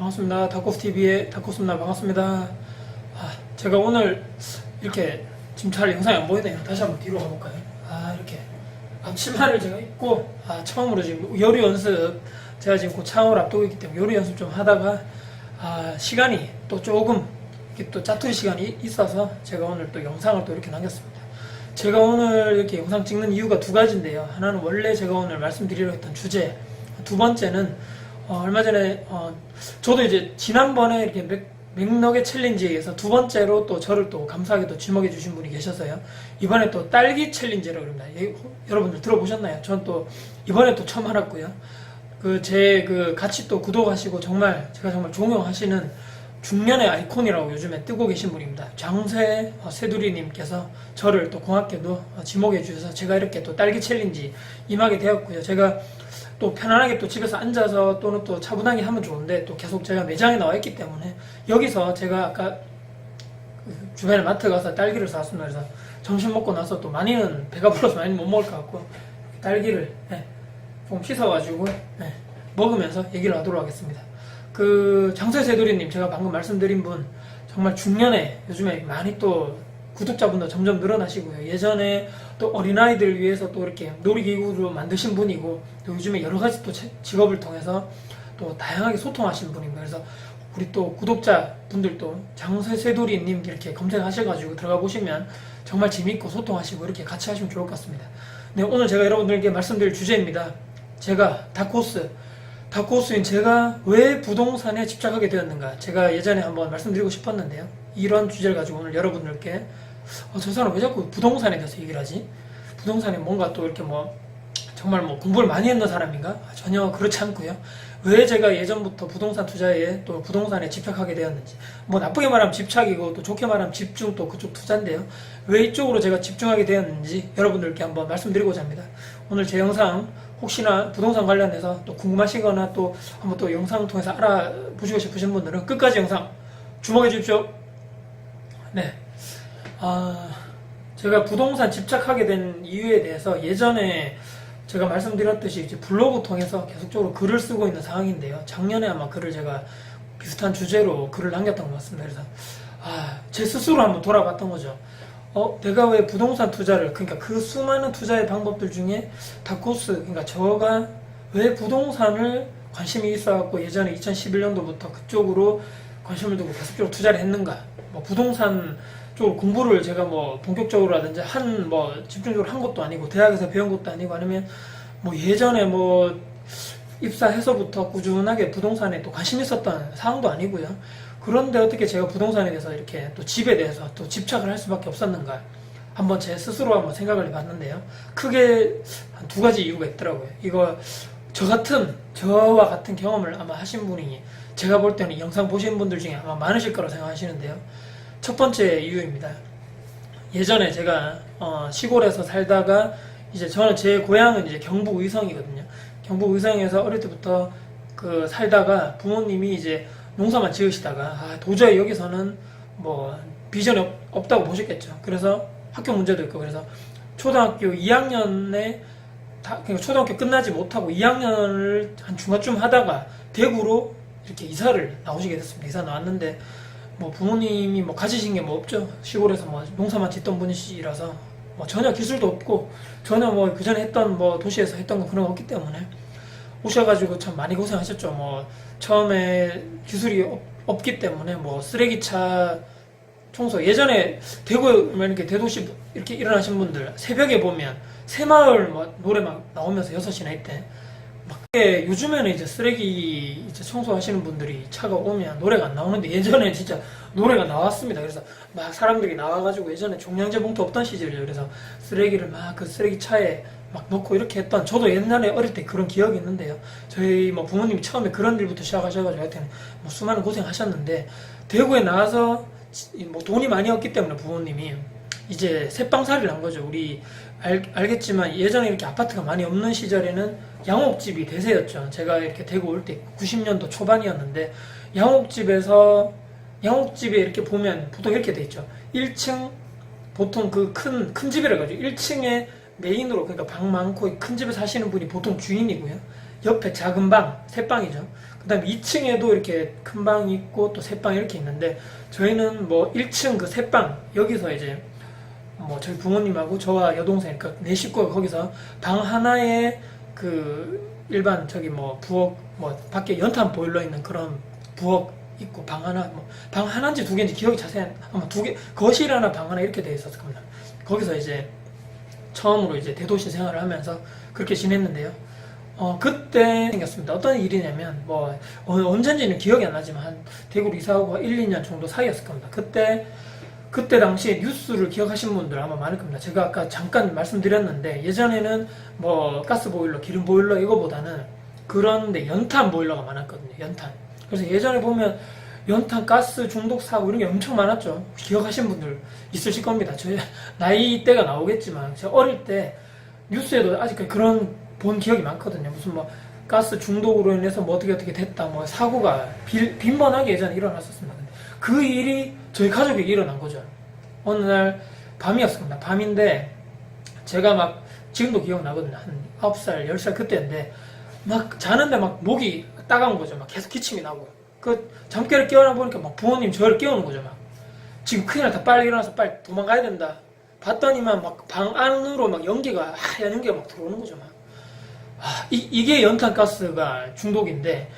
반갑습니다. 다코스TV의 다코스입니다. 반갑습니다. 제가 오늘 이렇게 지금 잘 영상이 안 보이네요. 다시 한번 뒤로 가볼까요? 이렇게 앞치마를 제가 입고 처음으로 지금 요리 연습, 제가 지금 곧 창업을 앞두고 있기 때문에 요리 연습 좀 하다가 시간이 또 조금 이렇게 또 짜투리 시간이 있어서 제가 오늘 또 영상을 또 이렇게 남겼습니다. 제가 오늘 이렇게 영상 찍는 이유가 두 가지인데요. 하나는 원래 제가 오늘 말씀드리려 했던 주제, 두 번째는 얼마 전에 저도 이제 지난번에 이렇게 맥너겟 챌린지에 의해서 두 번째로 또 저를 또 감사하게도 지목해 주신 분이 계셔서요. 이번에 또 딸기 챌린지라고 그럽니다. 여러분들 들어보셨나요? 전 또 이번에 또 처음 알았고요. 같이 또 구독하시고 제가 정말 존경하시는 중년의 아이콘이라고 요즘에 뜨고 계신 분입니다. 장쇠 세두리님께서 저를 또 고맙게도 지목해 주셔서 제가 이렇게 또 딸기 챌린지 임하게 되었고요. 제가 또 편안하게 또 집에서 앉아서 또는 또 차분하게 하면 좋은데 또 계속 제가 매장에 나와 있기 때문에 여기서 제가 아까 주변에 마트 가서 딸기를 사왔습니다. 그래서 점심 먹고 나서 또 많이는 배가 불러서 많이는 못 먹을 것 같고 딸기를 좀 씻어가지고 먹으면서 얘기를 하도록 하겠습니다. 장쇠 세두리님, 제가 방금 말씀드린 분 정말 중년에 요즘에 많이 또 구독자분도 점점 늘어나시고요. 예전에 또 어린아이들 위해서 또 이렇게 놀이기구로 만드신 분이고, 또 요즘에 여러 가지 또 직업을 통해서 또 다양하게 소통하신 분입니다. 그래서 우리 또 구독자분들도 장쇠 세두리님 이렇게 검색하셔가지고 들어가 보시면 정말 재밌고 소통하시고 이렇게 같이 하시면 좋을 것 같습니다. 네, 오늘 제가 여러분들께 말씀드릴 주제입니다. 제가 다코스인 제가 왜 부동산에 집착하게 되었는가, 제가 예전에 한번 말씀드리고 싶었는데요. 이런 주제를 가지고 오늘 여러분들께 저 사람 왜 자꾸 부동산에 대해서 얘기를 하지? 부동산에 뭔가 또 이렇게 정말 공부를 많이 했는 사람인가? 전혀 그렇지 않고요. 왜 제가 예전부터 부동산 투자에 또 부동산에 집착하게 되었는지, 나쁘게 말하면 집착이고 또 좋게 말하면 집중, 또 그쪽 투자인데요. 왜 이쪽으로 제가 집중하게 되었는지 여러분들께 한번 말씀드리고자 합니다. 오늘 제 영상 혹시나 부동산 관련해서 또 궁금하시거나 또 한번 또 영상 통해서 알아보시고 싶으신 분들은 끝까지 영상 주목해 주십시오. 네. 제가 부동산 집착하게 된 이유에 대해서 예전에 제가 말씀드렸듯이 이제 블로그 통해서 계속적으로 글을 쓰고 있는 상황인데요. 작년에 아마 제가 비슷한 주제로 글을 남겼던 것 같습니다. 그래서 제 스스로 한번 돌아봤던 거죠. 내가 왜 부동산 투자를, 그러니까 그 수많은 투자의 방법들 중에 그러니까 저가 왜 부동산을 관심이 있어갖고 예전에 2011년도부터 그쪽으로 관심을 두고 계속적으로 투자를 했는가, 부동산 쪽으로 공부를 제가 본격적으로라든지 집중적으로 한 것도 아니고, 대학에서 배운 것도 아니고, 아니면 예전에 입사해서부터 꾸준하게 부동산에 또 관심 있었던 상황도 아니고요. 그런데 어떻게 제가 부동산에 대해서 이렇게 또 집에 대해서 또 집착을 할 수밖에 없었는가, 한번 제 스스로 한번 생각을 해봤는데요. 크게 한 두 가지 이유가 있더라고요. 이거 저와 같은 경험을 아마 하신 분이 제가 볼 때는 영상 보시는 분들 중에 아마 많으실 거라고 생각하시는데요. 첫 번째 이유입니다. 예전에 제가 시골에서 살다가 이제 저는 제 고향은 이제 경북 의성이거든요. 경북 의성에서 어릴 때부터 살다가 부모님이 이제 농사만 지으시다가 도저히 여기서는 비전이 없다고 보셨겠죠. 그래서 학교 문제도 있고, 그래서 초등학교 2학년에 그러니까 초등학교 끝나지 못하고 2학년을 한 중간쯤 하다가 대구로 이렇게 이사를 나오시게 됐습니다. 이사 나왔는데 부모님이 가지신 게 없죠. 시골에서 농사만 짓던 분이시라서 전혀 기술도 없고, 전혀 그 전에 했던 도시에서 했던 거 그런 거 없기 때문에 오셔가지고 참 많이 고생하셨죠. 처음에 기술이 없기 때문에 쓰레기차 청소, 예전에 대구에 이렇게 대도시 이렇게 일어나신 분들 새벽에 보면 새마을 노래 나오면서 6시나 이때 요즘에는 이제 쓰레기 청소하시는 분들이 차가 오면 노래가 안 나오는데, 예전에 진짜 노래가 나왔습니다. 그래서 사람들이 나와가지고, 예전에 종량제 봉투 없던 시절이죠. 그래서 쓰레기를 그 쓰레기 차에 넣고 이렇게 했던, 저도 옛날에 어릴 때 그런 기억이 있는데요. 저희 부모님이 처음에 그런 일부터 시작하셔가지고 하여튼 수많은 고생하셨는데, 대구에 나와서 돈이 많이 없기 때문에 부모님이 이제 새빵살이를 한 거죠. 우리 알겠지만 예전에 이렇게 아파트가 많이 없는 시절에는 양옥집이 대세였죠. 제가 이렇게 대구 올 때 90년도 초반이었는데, 양옥집에 이렇게 보면 보통 이렇게 돼 있죠. 1층, 보통 큰 집이라 가지고 1층에 메인으로, 그러니까 방 많고 큰 집에 사시는 분이 보통 주인이고요. 옆에 작은 방, 세 방이죠. 그 다음에 2층에도 이렇게 큰 방이 있고 또 새 방이 이렇게 있는데, 저희는 뭐 1층 그 새 방, 여기서 이제 뭐 저희 부모님하고 저와 여동생, 그러니까 네 식구가 거기서 방 하나에 그 일반 저기 뭐 부엌, 뭐 밖에 연탄 보일러 있는 그런 부엌 있고, 방 하나, 뭐 방 하나인지 두 개인지 기억이 자세히 아마 두 개, 거실 하나 방 하나 이렇게 돼 있었을 겁니다. 거기서 이제 처음으로 이제 대도시 생활을 하면서 그렇게 지냈는데요. 그때 생겼습니다. 어떤 일이냐면, 뭐 언젠지는 기억이 안 나지만 한 대구로 이사 오고 1, 2년 정도 사이였을 겁니다. 그때 당시에 뉴스를 기억하시는 분들 아마 많을 겁니다. 제가 아까 잠깐 말씀드렸는데, 예전에는 뭐 가스 보일러, 기름 보일러 이거보다는 그런데 연탄 보일러가 많았거든요. 연탄. 그래서 예전에 보면 연탄 가스 중독 사고 이런 게 엄청 많았죠. 기억하시는 분들 있으실 겁니다. 저희 나이대가 나오겠지만, 제가 어릴 때 뉴스에도 아직까지 그런 본 기억이 많거든요. 무슨 뭐 가스 중독으로 인해서 뭐 어떻게 됐다, 뭐 사고가 빈번하게 예전에 일어났었습니다. 그 일이 저희 가족에게 일어난 거죠. 어느 날 밤이었습니다. 밤인데 제가 막 지금도 기억나거든요. 한 9살, 10살 그때인데 막 자는데 막 목이 따가운 거죠. 막 계속 기침이 나고, 그 잠결을 깨어나 보니까 막 부모님 저를 깨우는 거죠. 막 지금 큰일 났다, 빨리 일어나서 빨리 도망가야 된다. 봤더니만 막 방 안으로 막 연기가, 하얀 연기가 막 들어오는 거죠. 막 이게 연탄가스가 중독인데,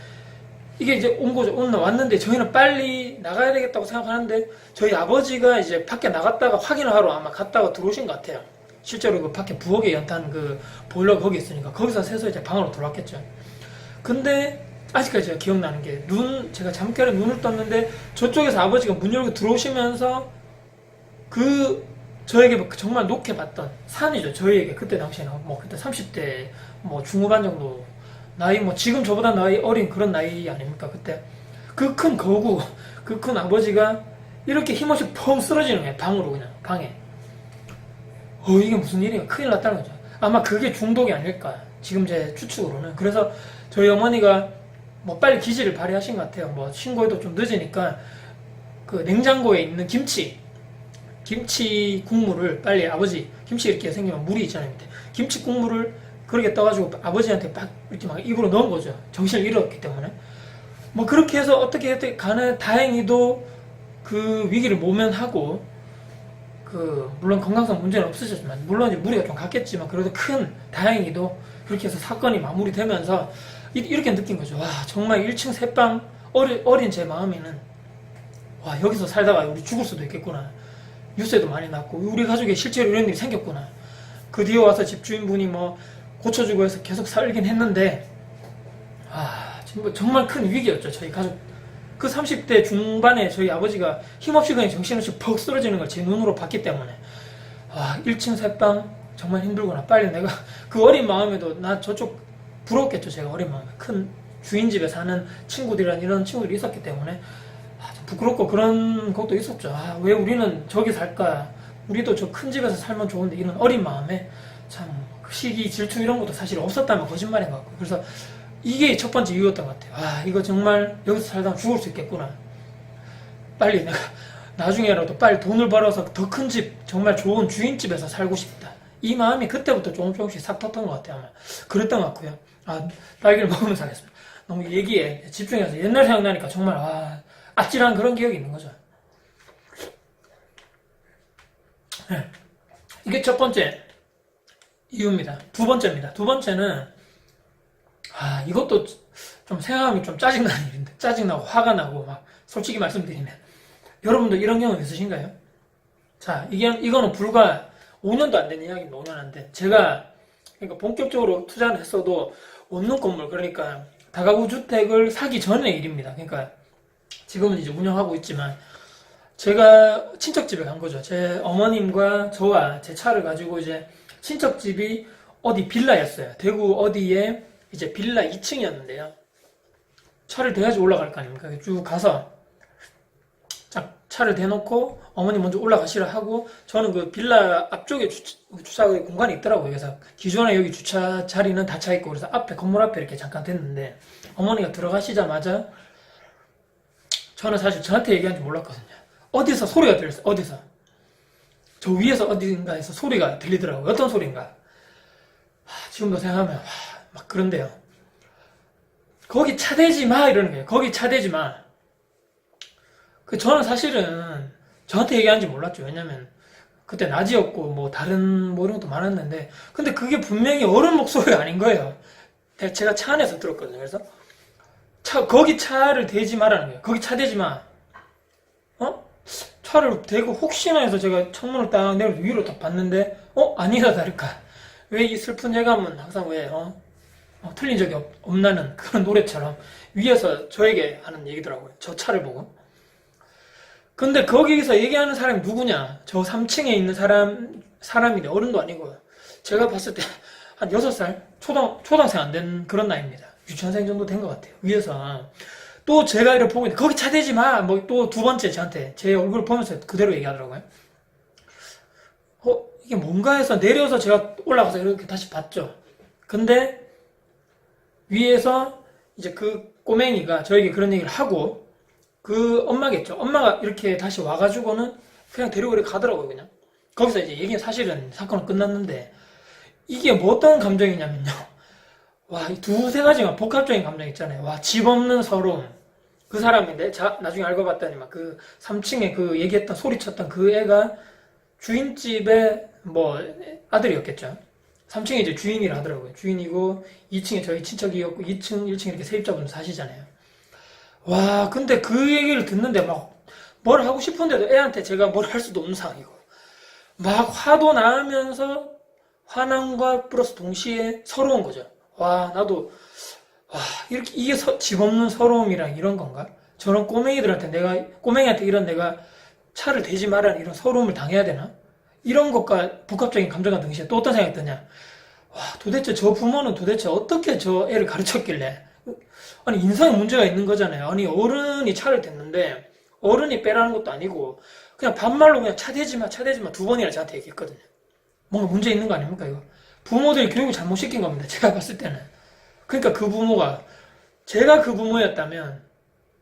이게 이제 온 거죠. 왔는데 저희는 빨리 나가야 되겠다고 생각하는데, 저희 아버지가 이제 밖에 나갔다가 확인을 하러 아마 갔다가 들어오신 것 같아요. 실제로 그 밖에 부엌에 연탄 그 보일러가 거기 있으니까 거기서 새서 이제 방으로 들어왔겠죠. 근데 아직까지 제가 기억나는 게, 제가 잠결에 눈을 떴는데 저쪽에서 아버지가 문 열고 들어오시면서 저에게 정말 높게 봤던 산이죠. 저희에게 그때 당시에는 뭐 그때 30대 뭐 중후반 정도 나이, 뭐 지금 저보다 나이 어린 그런 나이 아닙니까? 그때 그 큰 거구, 그 큰 아버지가 이렇게 힘없이 펑 쓰러지는 거예요. 방으로, 그냥 방에. 이게 무슨 일이야? 큰일 났다는 거죠. 아마 그게 중독이 아닐까, 지금 제 추측으로는. 그래서 저희 어머니가 뭐 빨리 기지를 발휘하신 것 같아요. 뭐 신고해도 좀 늦으니까 그 냉장고에 있는 김치 국물을 빨리, 아버지 김치 이렇게 생기면 물이 있잖아요. 김치 국물을 그렇게 떠가지고 아버지한테 막 이렇게 막 입으로 넣은 거죠. 정신을 잃었기 때문에. 뭐 그렇게 해서 어떻게 간에 다행히도 그 위기를 모면하고, 물론 건강상 문제는 없으셨지만, 물론 이제 무리가 좀 갔겠지만, 그래도 다행히도 그렇게 해서 사건이 마무리되면서 이렇게 느낀 거죠. 와, 정말 1층 새방 어린 제 마음에는, 와, 여기서 살다가 우리 죽을 수도 있겠구나. 뉴스에도 많이 났고, 우리 가족에 실제로 이런 일이 생겼구나. 그 뒤에 와서 집주인분이 뭐 고쳐주고 해서 계속 살긴 했는데, 정말 큰 위기였죠. 저희 가족. 그 30대 중반에 저희 아버지가 힘없이 그냥 정신없이 퍽 쓰러지는 걸 제 눈으로 봤기 때문에, 1층 새방 정말 힘들구나. 빨리 내가, 그 어린 마음에도 나 저쪽 부러웠겠죠. 제가 어린 마음에. 큰 주인집에 사는 친구들이란 이런 친구들이 있었기 때문에 좀 부끄럽고 그런 것도 있었죠. 왜 우리는 저기 살까? 우리도 저 큰 집에서 살면 좋은데, 이런 어린 마음에 참 시기, 질투 이런 것도 사실 없었다면 거짓말인 것 같고. 그래서 이게 첫 번째 이유였던 것 같아요. 이거 정말 여기서 살다 죽을 수 있겠구나. 빨리 내가 나중에라도 빨리 돈을 벌어서 더 큰 집, 정말 좋은 주인집에서 살고 싶다. 이 마음이 그때부터 조금씩 싹 텄던 것 같아요. 아마 그랬던 것 같고요. 딸기를 먹으면서 하겠습니다. 너무 얘기에 집중해서 옛날 생각나니까 정말 아찔한 그런 기억이 있는 거죠. 네. 이게 첫 번째 이유입니다. 두 번째입니다. 두 번째는, 이것도 좀 생각하면 좀 짜증나는 일인데, 짜증나고 화가 나고, 막 솔직히 말씀드리면, 여러분도 이런 경험 있으신가요? 자, 이거는 불과 5년도 안 된 이야기입니다. 5년 안 된. 제가 그러니까 본격적으로 투자를 했어도 원룸 건물, 그러니까 다가구 주택을 사기 전의 일입니다. 그러니까 지금은 이제 운영하고 있지만, 제가 친척집에 간 거죠. 제 어머님과 저와 제 차를 가지고 이제 친척집이 어디 빌라였어요. 대구 어디에 이제 빌라 2층이었는데요. 차를 대가지고 올라갈 거 아닙니까? 쭉 가서 차를 대놓고 어머니 먼저 올라가시라 하고, 저는 그 빌라 앞쪽에 주차 공간이 있더라고요. 그래서 기존에 여기 주차 자리는 다 차 있고, 그래서 앞에 건물 앞에 이렇게 잠깐 됐는데, 어머니가 들어가시자마자 저는 사실 저한테 얘기한 줄 몰랐거든요. 어디서 소리가 들렸어요. 어디서 저 위에서 어딘가에서 소리가 들리더라고요. 어떤 소리인가? 지금도 생각하면 막 그런데요. 거기 차대지 마 이러는 거예요. 거기 차대지 마. 저는 사실은 저한테 얘기하는지 몰랐죠. 왜냐면 그때 낮이었고 뭐 다른 뭐 이런 것도 많았는데, 근데 그게 분명히 어른 목소리가 아닌 거예요. 제가 차 안에서 들었거든요. 그래서 거기 차를 대지 마라는 거예요. 거기 차 대지 마. 차를 대고 혹시나 해서 제가 창문을 딱 내려서 위로 딱 봤는데 아니나 다를까 왜 이 슬픈 예감은 항상 왜 틀린 적이 없나는 그런 노래처럼 위에서 저에게 하는 얘기더라고요. 저 차를 보고. 근데 거기서 얘기하는 사람이 누구냐? 저 3층에 있는 사람인데 어른도 아니고 제가 봤을 때 한 6살? 초등생 안 된 그런 나이입니다. 유치원생 정도 된 것 같아요. 위에서 또 제가 이렇게 보고 있는데 거기 차대지 마! 뭐 또 두 번째 저한테 제 얼굴 보면서 그대로 얘기하더라고요. 이게 뭔가 해서 내려서 제가 올라가서 이렇게 다시 봤죠. 근데 위에서 이제 그 꼬맹이가 저에게 그런 얘기를 하고 그 엄마겠죠. 엄마가 이렇게 다시 와가지고는 그냥 데리고 이렇게 가더라고요, 그냥. 거기서 이제 얘기 사실은 사건은 끝났는데 이게 뭐 어떤 감정이냐면요. 와, 이 두세 가지가 복합적인 감정 있잖아요. 와, 집 없는 서러움. 그 사람인데, 나중에 알고 봤더니 막 그 3층에 그 얘기했던, 소리쳤던 그 애가 주인집의 뭐 아들이었겠죠. 3층에 이제 주인이라 하더라고요. 주인이고, 2층에 저희 친척이었고, 2층, 1층 이렇게 세입자분 사시잖아요. 와, 근데 그 얘기를 듣는데 막 뭘 하고 싶은데도 애한테 제가 뭘 할 수도 없는 상황이고, 막 화도 나면서 화남과 플러스 동시에 서러운 거죠. 와, 나도, 와, 이렇게, 이게 집 없는 서러움이랑 이런 건가? 저런 꼬맹이한테 이런 내가 차를 대지 말라는 이런 서러움을 당해야 되나? 이런 것과 복합적인 감정과 동시에 또 어떤 생각이 드냐? 와, 도대체 저 부모는 도대체 어떻게 저 애를 가르쳤길래? 아니, 인성에 문제가 있는 거잖아요. 아니, 어른이 차를 댔는데, 어른이 빼라는 것도 아니고, 그냥 반말로 그냥 차 대지 마, 차 대지 마 두 번이나 저한테 얘기했거든요. 뭔가 문제 있는 거 아닙니까, 이거? 부모들이 교육을 잘못 시킨 겁니다. 제가 봤을 때는. 그러니까 그 부모가, 제가 그 부모였다면,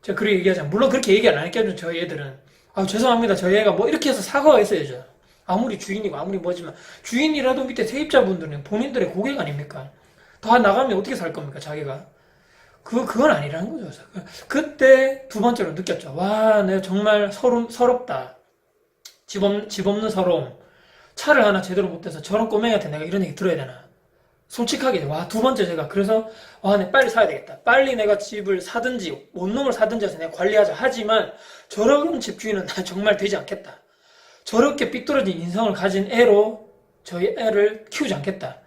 제가 그렇게 얘기하잖아요. 물론 그렇게 얘기 안 했겠죠, 저희 애들은. 죄송합니다. 저희 애가 뭐 이렇게 해서 사과가 있어야죠. 아무리 주인이고 아무리 뭐지만, 주인이라도 밑에 세입자분들은 본인들의 고객 아닙니까? 더 나가면 어떻게 살 겁니까, 자기가? 그건 아니라는 거죠. 그때 두 번째로 느꼈죠. 와, 내가 정말 서럽다. 집 없는 서러움. 차를 하나 제대로 못 대서 저런 꼬맹이한테 내가 이런 얘기 들어야 되나. 솔직하게, 와, 두 번째 제가, 그래서, 내가 빨리 사야 되겠다. 빨리 내가 집을 사든지, 원룸을 사든지 해서 내가 관리하자. 하지만, 저런 집주인은 나 정말 되지 않겠다. 저렇게 삐뚤어진 인성을 가진 애로 저희 애를 키우지 않겠다.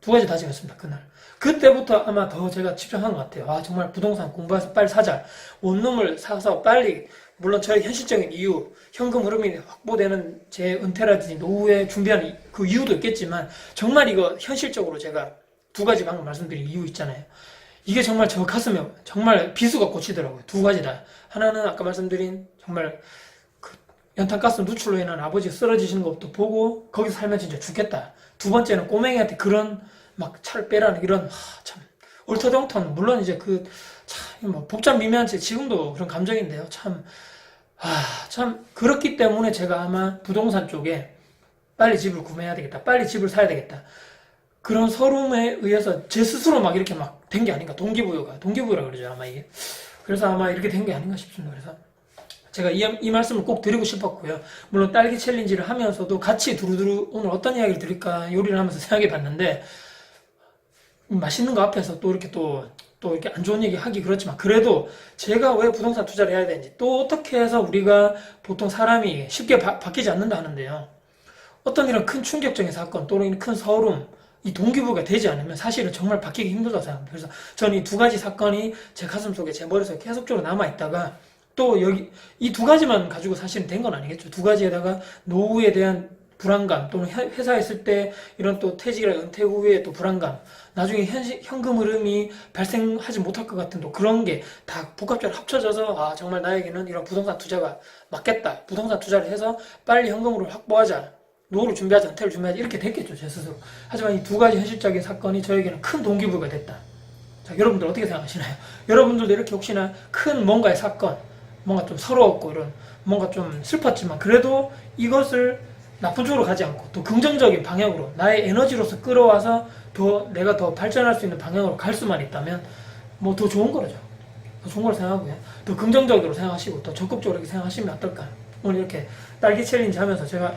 두 가지 다짐했습니다, 그날. 그때부터 아마 더 제가 집중한 것 같아요. 정말 부동산 공부해서 빨리 사자. 원룸을 사서 빨리, 물론 저의 현실적인 이유, 현금 흐름이 확보되는 제 은퇴라든지 노후에 준비하는 그 이유도 있겠지만, 정말 이거 현실적으로 제가 두 가지 방금 말씀드린 이유 있잖아요. 이게 정말 저 가슴에 정말 비수가 꽂히더라고요. 두 가지 다. 하나는 아까 말씀드린 정말 그 연탄가스 누출로 인한 아버지가 쓰러지시는 것도 보고, 거기서 살면 진짜 죽겠다. 두 번째는 꼬맹이한테 그런 막 차를 빼라는 이런, 참, 얼터덩턴, 물론 이제 뭐 복잡 미묘한 제 지금도 그런 감정인데요. 참, 그렇기 때문에 제가 아마 부동산 쪽에 빨리 집을 구매해야 되겠다. 빨리 집을 사야 되겠다. 그런 서름에 의해서 제 스스로 막 이렇게 막 된 게 아닌가. 동기부여라 그러죠. 아마 이게. 그래서 아마 이렇게 된 게 아닌가 싶습니다. 그래서 제가 이 말씀을 꼭 드리고 싶었고요. 물론 딸기 챌린지를 하면서도 같이 두루두루 오늘 어떤 이야기를 드릴까 요리를 하면서 생각해 봤는데, 맛있는 거 앞에서 또 이렇게 또 이렇게 안 좋은 얘기 하기 그렇지만, 그래도 제가 왜 부동산 투자를 해야 되는지, 또 어떻게 해서 우리가 보통 사람이 쉽게 바뀌지 않는다 하는데요. 어떤 이런 큰 충격적인 사건 또는 큰 서름, 이 동기부여가 되지 않으면 사실은 정말 바뀌기 힘들다고 생각합니다. 그래서 저는 이 두 가지 사건이 제 가슴 속에, 제 머릿속에 계속적으로 남아있다가, 또 여기 이 두 가지만 가지고 사실은 된 건 아니겠죠. 두 가지에다가 노후에 대한 불안감, 또는 회사에 있을 때 이런 또 퇴직이나 은퇴 후에 또 불안감, 나중에 현금 흐름이 발생하지 못할 것 같은 또 그런 게 다 복합적으로 합쳐져서, 정말 나에게는 이런 부동산 투자가 맞겠다. 부동산 투자를 해서 빨리 현금으로 확보하자. 노후를 준비하자, 은퇴를 준비하자. 이렇게 됐겠죠, 제 스스로. 하지만 이 두 가지 현실적인 사건이 저에게는 큰 동기부여가 됐다. 자, 여러분들 어떻게 생각하시나요? 여러분들도 이렇게 혹시나 큰 뭔가의 사건, 뭔가 좀 서러웠고, 이런, 뭔가 좀 슬펐지만, 그래도 이것을 나쁜 쪽으로 가지 않고 또 긍정적인 방향으로 나의 에너지로서 끌어와서 내가 더 발전할 수 있는 방향으로 갈 수만 있다면, 뭐 더 좋은 거죠. 더 좋은 걸 생각하고요. 더 긍정적으로 생각하시고 더 적극적으로 이렇게 생각하시면 어떨까. 오늘 이렇게 딸기 챌린지 하면서 제가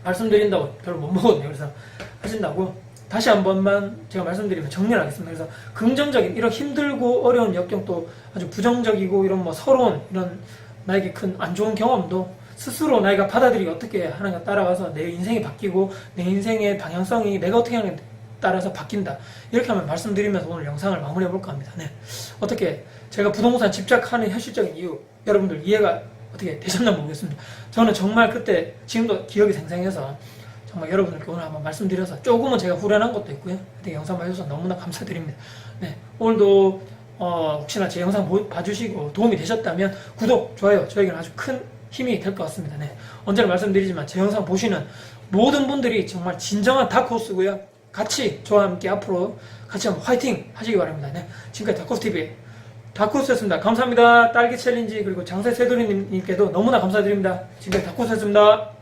말씀드린다고 별로 못 먹거든요. 그래서 하신다고 다시 한 번만 제가 말씀드리면 정리를 하겠습니다. 그래서 긍정적인 이런 힘들고 어려운 역경 또 아주 부정적이고 이런 뭐 서러운 이런 나에게 큰 안 좋은 경험도 스스로 나이가 받아들이기 어떻게 하는가 따라가서 내 인생이 바뀌고 내 인생의 방향성이 내가 어떻게 하는 따라서 바뀐다. 이렇게 하면 말씀드리면서 오늘 영상을 마무리해 볼까 합니다. 네. 어떻게 제가 부동산 집착하는 현실적인 이유 여러분들 이해가 어떻게 되셨나 모르겠습니다. 저는 정말 그때 지금도 기억이 생생해서 정말 여러분들께 오늘 한번 말씀드려서 조금은 제가 후련한 것도 있고요. 영상 봐주셔서 너무나 감사드립니다. 네. 오늘도 혹시나 제 영상 봐주시고 도움이 되셨다면 구독, 좋아요 저에게는 아주 큰 힘이 될 것 같습니다. 네. 언제나 말씀드리지만 제 영상 보시는 모든 분들이 정말 진정한 다크호스고요. 같이 저와 함께 앞으로 같이 한번 화이팅 하시기 바랍니다. 네. 지금까지 다크호스TV 다크호스였습니다. 감사합니다. 딸기 챌린지 그리고 장세 세돌이님께도 너무나 감사드립니다. 지금까지 다크호스였습니다.